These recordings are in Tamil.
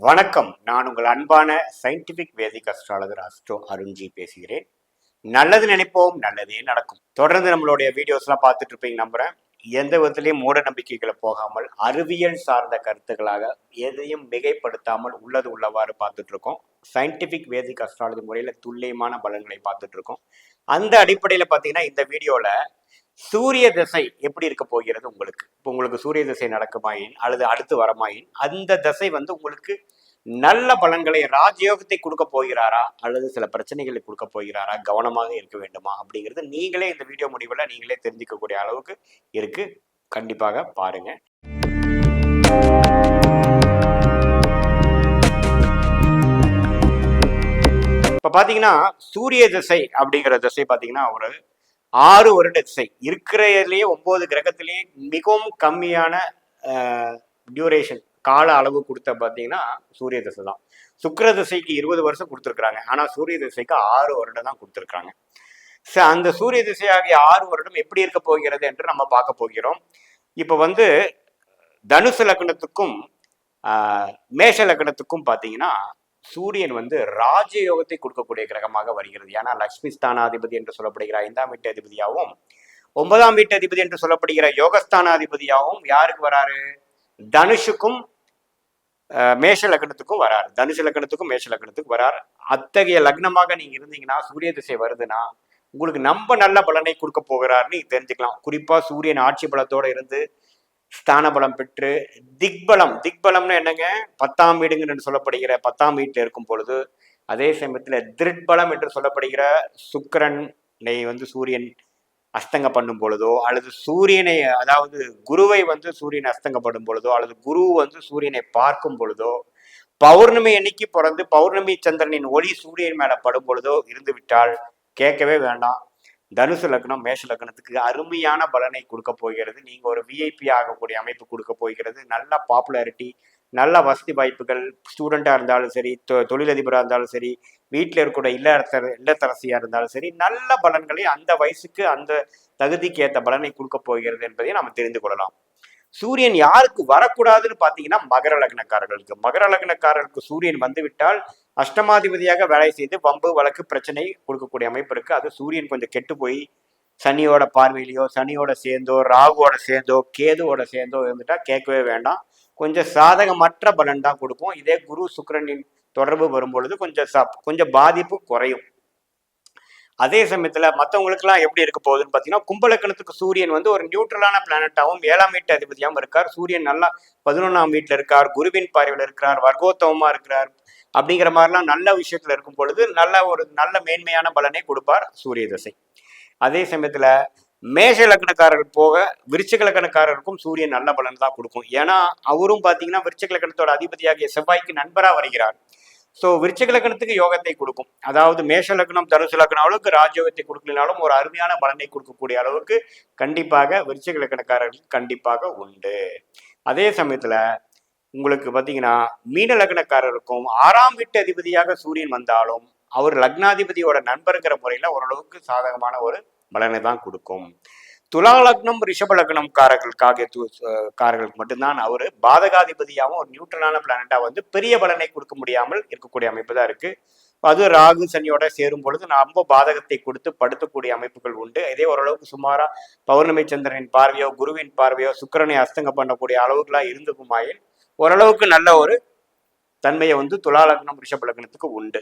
வணக்கம். நான் உங்கள் அன்பான சயின்டிபிக் வேதிக் அஸ்ட்ராலஜர் அஸ்ட்ரோ அருண்ஜி பேசுகிறேன். நல்லது நினைப்போம், நல்லதே நடக்கும். தொடர்ந்து நம்மளுடைய வீடியோஸ்லாம் பார்த்துட்டு இருப்பீங்க நம்புறேன். எந்த விதத்திலையும் மூட நம்பிக்கைகளை போகாமல் அறிவியல் சார்ந்த கருத்துக்களாக எதையும் மிகைப்படுத்தாமல் உள்ளது உள்ளவாறு பார்த்துட்டு இருக்கோம். சயின்டிபிக் வேதிக் அஸ்ட்ராலஜி முறையில் துல்லியமான பலன்களை பார்த்துட்டு இருக்கோம். அந்த அடிப்படையில் பார்த்தீங்கன்னா இந்த வீடியோவில் சூரிய திசை எப்படி இருக்க போகிறது உங்களுக்கு. இப்போ உங்களுக்கு சூரிய திசை நடக்குமாயின் அல்லது அடுத்து வரமாயின் அந்த திசை உங்களுக்கு நல்ல பலன்களை ராஜயோகத்தை கொடுக்க போகிறாரா அல்லது சில பிரச்சனைகளை கொடுக்க போகிறாரா, கவனமாக இருக்க வேண்டுமா அப்படிங்கிறது நீங்களே இந்த வீடியோ முடிவில் நீங்களே தெரிஞ்சுக்கக்கூடிய அளவுக்கு இருக்கு. கண்டிப்பாக பாருங்க. இப்ப பாத்தீங்கன்னா சூரிய திசை அப்படிங்கிற திசை பாத்தீங்கன்னா ஒரு 6 வருட திசை இருக்கிறதுலேயே 9 கிரகத்திலேயே மிகவும் கம்மியான டியூரேஷன் கால அளவு கொடுத்த பார்த்தீங்கன்னா சூரிய திசை தான். சுக்கிர திசைக்கு 20 வருஷம் கொடுத்துருக்குறாங்க, ஆனால் சூரிய திசைக்கு 6 வருடம் தான் கொடுத்துருக்காங்க. அந்த சூரிய திசையாகிய 6 வருடம் எப்படி இருக்க போகிறது என்று நம்ம பார்க்க போகிறோம். இப்போ தனுசு லக்னத்துக்கும் மேஷ லக்னத்துக்கும் பார்த்தீங்கன்னா சூரியன் ராஜயோகத்தை கொடுக்கக்கூடிய கிரகமாக வருகிறது. ஏன்னா லக்ஷ்மி ஸ்தானாதிபதி என்று சொல்லப்படுகிற 5ஆம் வீட்டு அதிபதியாகவும் 9ஆம் வீட்டு அதிபதி என்று சொல்லப்படுகிற யோகஸ்தானாதிபதியாகவும் யாருக்கு வராரு? தனுஷுக்கும் மேஷ லக்னத்துக்கும் வராரு. தனுஷு லக்னத்துக்கும் மேஷ லக்னத்துக்கும் வராரு. அத்தகைய லக்னமாக நீங்க இருந்தீங்கன்னா சூரிய திசை வருதுன்னா உங்களுக்கு நம்ம நல்ல பலனை கொடுக்க போகிறாருன்னு தெரிஞ்சுக்கலாம். குறிப்பா சூரியன் ஆட்சி பலத்தோட இருந்து ஸ்தான பலம் பெற்று திக்பலம்னு என்னங்க, 10ஆம் வீடுங்க சொல்லப்படுகிற 10ஆம் வீட்டில் இருக்கும் பொழுது, அதே சமயத்துல திருட்பலம் என்று சொல்லப்படுகிற சுக்கிரனை சூரியன் அஸ்தங்க பண்ணும் பொழுதோ அல்லது சூரியனை அதாவது குருவை சூரியனை அஸ்தங்கப்படும் பொழுதோ அல்லது குரு சூரியனை பார்க்கும் பொழுதோ, பௌர்ணமி அன்னைக்கு பிறந்து பௌர்ணமி சந்திரனின் ஒளி சூரியன் மேல படும் பொழுதோ இருந்து விட்டால் கேட்கவே வேண்டாம். தனுசு லக்னம் மேஷ லக்னத்துக்கு அருமையான பலனை கொடுக்க போகிறது. நீங்க ஒரு விஐபி ஆகக்கூடிய அமைப்பு கொடுக்க போகிறது. நல்ல பாப்புலாரிட்டி, நல்ல வசதி வாய்ப்புகள், ஸ்டூடெண்டா இருந்தாலும் சரி, தொழிலதிபராக இருந்தாலும் சரி, வீட்டில் இருக்கக்கூடிய இல்லத்தரசியா இருந்தாலும் சரி, நல்ல பலன்களை அந்த வயசுக்கு அந்த தகுதிக்கு ஏற்ற பலனை கொடுக்க போகிறது என்பதை நாம் தெரிந்து கொள்ளலாம். சூரியன் யாருக்கு வரக்கூடாதுன்னு பார்த்தீங்கன்னா மகர லக்னக்காரர்களுக்கு. மகர லக்னக்காரர்களுக்கு சூரியன் வந்துவிட்டால் அஷ்டமாதிபதியாக வேலை செய்து வம்பு வழக்கு பிரச்சனை கொடுக்கக்கூடிய அமைப்பு இருக்கு. அது சூரியன் கொஞ்சம் கெட்டு போய் சனியோட பார்வையிலையோ சனியோட சேர்ந்தோ ராகுவோட சேர்ந்தோ கேதுவோட சேர்ந்தோ இருந்துட்டா கேட்கவே வேண்டாம். கொஞ்சம் சாதகமற்ற பலன் தான் கொடுக்கும். இதே குரு சுக்கிரனின் தொடர்பு வரும்பொழுது கொஞ்சம் பாதிப்பு குறையும். அதே சமயத்துல மற்றவங்களுக்குலாம் எப்படி இருக்க போகுதுன்னு பார்த்தீங்கன்னா, கும்பலக்கணத்துக்கு சூரியன் ஒரு நியூட்ரலான பிளானட்டாகவும் 7ஆம் வீட்டு அதிபதியாகவும் இருக்கார். சூரியன் நல்லா 11ஆம் வீட்டில் இருக்கார், குருவின் பார்வையில் இருக்கிறார், வர்க்கோத்தமமா இருக்கிறார். அப்படிங்கிற மாதிரிலாம் நல்ல விஷயத்துல இருக்கும் பொழுது நல்ல மேன்மையான பலனை கொடுப்பார் சூரிய தசை. அதே சமயத்துல மேஷ லக்னக்காரர்கள் போக விருச்சிக லக்னக்காரருக்கும் சூரியன் நல்ல பலன் தான் கொடுக்கும். ஏன்னா அவரும் பார்த்தீங்கன்னா விருச்சிக லக்னத்தோட அதிபதியாகிய செவ்வாய்க்கு நண்பராக வருகிறார். ஸோ விருச்சிக லக்னத்துக்கு யோகத்தை கொடுக்கும். அதாவது மேஷ லக்னம் தனுசு லக்னம் அளவுக்கு ராஜயோகத்தை கொடுக்கலனாலும் ஒரு அருமையான பலனை கொடுக்கக்கூடிய அளவுக்கு கண்டிப்பாக விருச்சிக லக்னக்காரர்களுக்கு கண்டிப்பாக உண்டு. அதே சமயத்துல உங்களுக்கு பார்த்தீங்கன்னா மீன லக்னக்காரருக்கும் 6ஆம் வீட்டு அதிபதியாக சூரியன் வந்தாலும் அவர் லக்னாதிபதியோட நண்பருங்கிற முறையில ஓரளவுக்கு சாதகமான ஒரு பலனை தான் கொடுக்கும். துலா லக்னம் ரிஷப லக்னம் காரர்களுக்கு மட்டும்தான் அவரு பாதகாதிபதியாகவும் ஒரு நியூட்ரலான பிளானட்டா பெரிய பலனை கொடுக்க முடியாமல் இருக்கக்கூடிய அமைப்பு தான் இருக்கு. அது ராகு சனியோட சேரும் பொழுது ரொம்ப பாதகத்தை கொடுத்து படுத்தக்கூடிய அமைப்புகள் உண்டு. இதே ஓரளவுக்கு சுமாரா பௌர்ணமி சந்திரனின் பார்வையோ குருவின் பார்வையோ சுக்கிரனை அஸ்தங்க பண்ணக்கூடிய அளவுக்குலாம் இருந்துக்குமாயில் ஓரளவுக்கு நல்ல ஒரு தன்மையை துலா லக்னம் ரிஷப லக்னத்துக்கு உண்டு.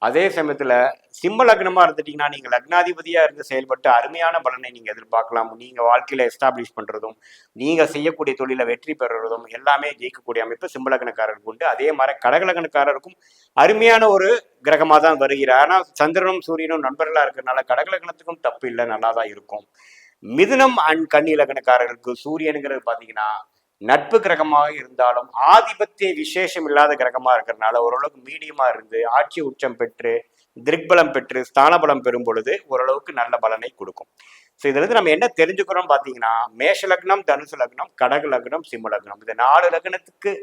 அதே சமயத்துல சிம்ம லக்னமா இருந்துட்டீங்கன்னா நீங்க லக்னாதிபதியா இருந்து செயல்பட்டு அருமையான பலனை நீங்க எதிர்பார்க்கலாம். நீங்க வாழ்க்கையில எஸ்டாப்ளிஷ் பண்றதும் நீங்க செய்யக்கூடிய தொழில வெற்றி பெறுறதும் எல்லாமே ஜெயிக்கக்கூடிய அமைப்பு சிம்ம லக்னக்காரருக்கு உண்டு. அதே மாதிரி கடக லக்னக்காரருக்கும் அருமையான ஒரு கிரகமா தான் வருகிறார். ஆனா சந்திரனும் சூரியனும் நண்பர்களா இருக்கிறதுனால கடக லக்னத்துக்கும் தப்பு இல்லை, நல்லா தான் இருக்கும். மிதுனம் அண்ட் கன்னி லக்னக்காரர்களுக்கு சூரியனுங்கிறது பாத்தீங்கன்னா நட்பு கிரகமாக இருந்தாலும் ஆதிபத்திய விசேஷம் இல்லாத கிரகமா இருக்கிறதுனால ஓரளவுக்கு மீடியமா இருந்து ஆட்சி உச்சம் பெற்று திக்பலம் பெற்று ஸ்தானபலம் பெறும் பொழுது ஓரளவுக்கு நல்ல பலனை கொடுக்கும். ஸோ இதுல நம்ம என்ன தெரிஞ்சுக்கிறோம் பார்த்தீங்கன்னா, மேஷ லக்னம் தனுசு லக்னம் கடக லக்னம் சிம்ம லக்னம் இந்த 4 லக்னத்துக்கு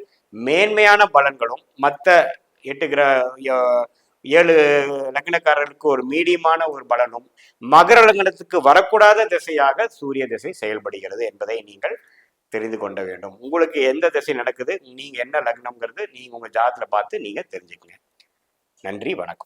மேன்மையான பலன்களும் மற்ற 7 லக்னக்காரர்களுக்கு ஒரு மீடியமான ஒரு பலனும் மகர லக்னத்துக்கு வரக்கூடாத திசையாக சூரிய திசை செயல்படுகிறது என்பதை நீங்கள் தெரிந்து கொள்ள வேண்டும். உங்களுக்கு எந்த திசை நடக்குது, நீங்க என்ன லக்னம்ங்கிறது நீங்க உங்க ஜாதகத்துல பார்த்து நீங்க தெரிஞ்சுக்கங்க. நன்றி, வணக்கம்.